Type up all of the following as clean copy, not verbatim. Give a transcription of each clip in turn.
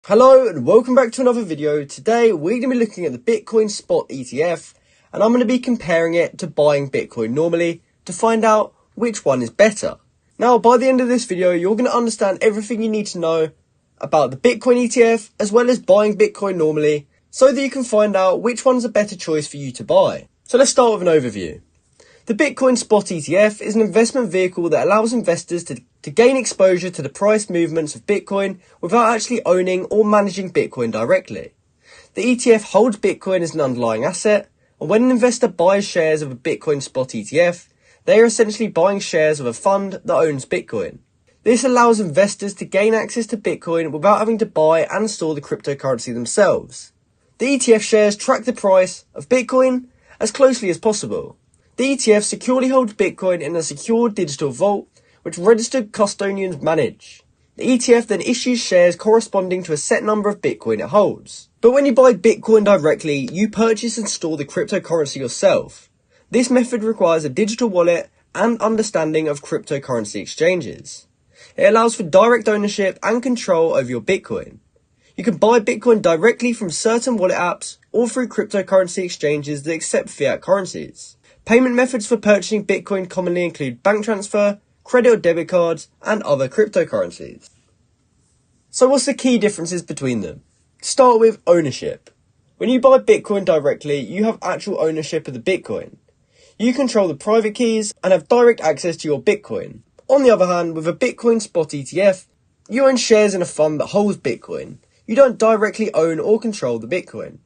Hello and welcome back to another video. Today we're going to be looking at the Bitcoin spot ETF and I'm going to be comparing it to buying Bitcoin normally to find out which one is better. Now by the end of this video you're going to understand everything you need to know about the Bitcoin ETF as well as buying Bitcoin normally so that you can find out which one's a better choice for you to buy. So let's start with an overview. The Bitcoin spot ETF is an investment vehicle that allows investors to gain exposure to the price movements of Bitcoin without actually owning or managing Bitcoin directly. The ETF holds Bitcoin as an underlying asset, and when an investor buys shares of a Bitcoin spot ETF, they are essentially buying shares of a fund that owns Bitcoin. This allows investors to gain access to Bitcoin without having to buy and store the cryptocurrency themselves. The ETF shares track the price of Bitcoin as closely as possible. The ETF securely holds Bitcoin in a secure digital vault which registered custodians manage. The ETF then issues shares corresponding to a set number of Bitcoin it holds. But when you buy Bitcoin directly, you purchase and store the cryptocurrency yourself. This method requires a digital wallet and understanding of cryptocurrency exchanges. It allows for direct ownership and control over your Bitcoin. You can buy Bitcoin directly from certain wallet apps or through cryptocurrency exchanges that accept fiat currencies. Payment methods for purchasing Bitcoin commonly include bank transfer, credit or debit cards, and other cryptocurrencies. So what's the key differences between them? Start with ownership. When you buy Bitcoin directly, you have actual ownership of the Bitcoin. You control the private keys and have direct access to your Bitcoin. On the other hand, with a Bitcoin spot ETF, you own shares in a fund that holds Bitcoin. You don't directly own or control the Bitcoin.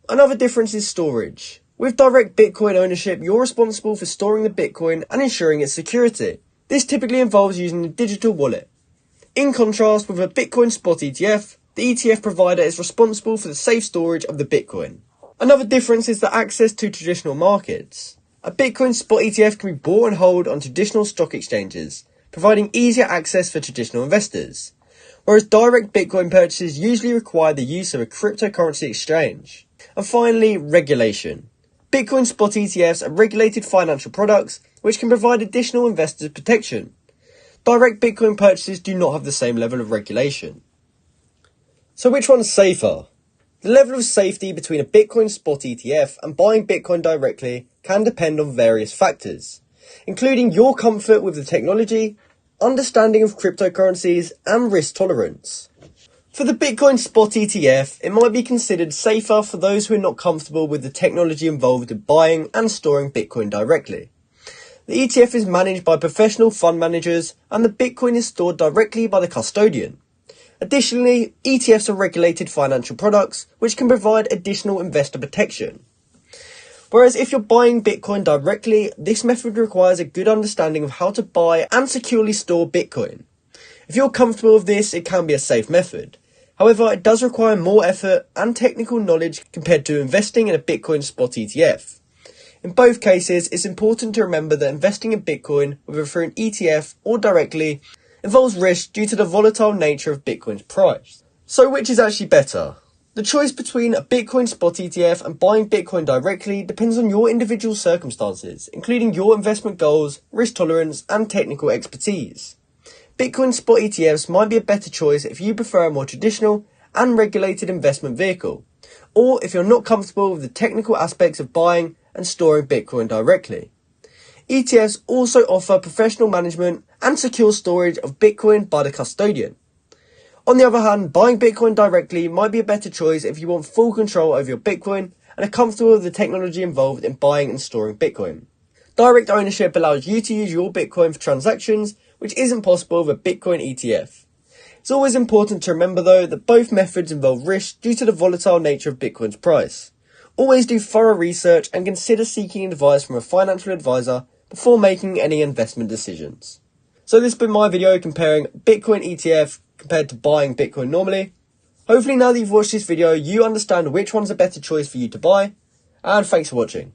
Another difference is storage. With direct Bitcoin ownership, you're responsible for storing the Bitcoin and ensuring its security. This typically involves using a digital wallet. In contrast, with a Bitcoin spot ETF, the ETF provider is responsible for the safe storage of the Bitcoin. Another difference is the access to traditional markets. A Bitcoin spot ETF can be bought and held on traditional stock exchanges, providing easier access for traditional investors, whereas direct Bitcoin purchases usually require the use of a cryptocurrency exchange. And finally, regulation. Bitcoin spot ETFs are regulated financial products which can provide additional investors protection. Direct Bitcoin purchases do not have the same level of regulation. So which one's safer? The level of safety between a Bitcoin spot ETF and buying Bitcoin directly can depend on various factors, including your comfort with the technology, understanding of cryptocurrencies, and risk tolerance. For the Bitcoin spot ETF, it might be considered safer for those who are not comfortable with the technology involved in buying and storing Bitcoin directly. The ETF is managed by professional fund managers and the Bitcoin is stored directly by the custodian. Additionally, ETFs are regulated financial products which can provide additional investor protection. Whereas if you're buying Bitcoin directly, this method requires a good understanding of how to buy and securely store Bitcoin. If you're comfortable with this, it can be a safe method. However, it does require more effort and technical knowledge compared to investing in a Bitcoin spot ETF. In both cases, it's important to remember that investing in Bitcoin, whether through an ETF or directly, involves risk due to the volatile nature of Bitcoin's price. So which is actually better? The choice between a Bitcoin spot ETF and buying Bitcoin directly depends on your individual circumstances, including your investment goals, risk tolerance, and technical expertise. Bitcoin spot ETFs might be a better choice if you prefer a more traditional and regulated investment vehicle, or if you're not comfortable with the technical aspects of buying and storing Bitcoin directly. ETFs also offer professional management and secure storage of Bitcoin by the custodian. On the other hand, buying Bitcoin directly might be a better choice if you want full control over your Bitcoin and are comfortable with the technology involved in buying and storing Bitcoin. Direct ownership allows you to use your Bitcoin for transactions which isn't possible with a Bitcoin ETF. It's always important to remember though that both methods involve risk due to the volatile nature of Bitcoin's price. Always do thorough research and consider seeking advice from a financial advisor before making any investment decisions. So this has been my video comparing Bitcoin ETF compared to buying Bitcoin normally. Hopefully now that you've watched this video you understand which one's a better choice for you to buy, and thanks for watching.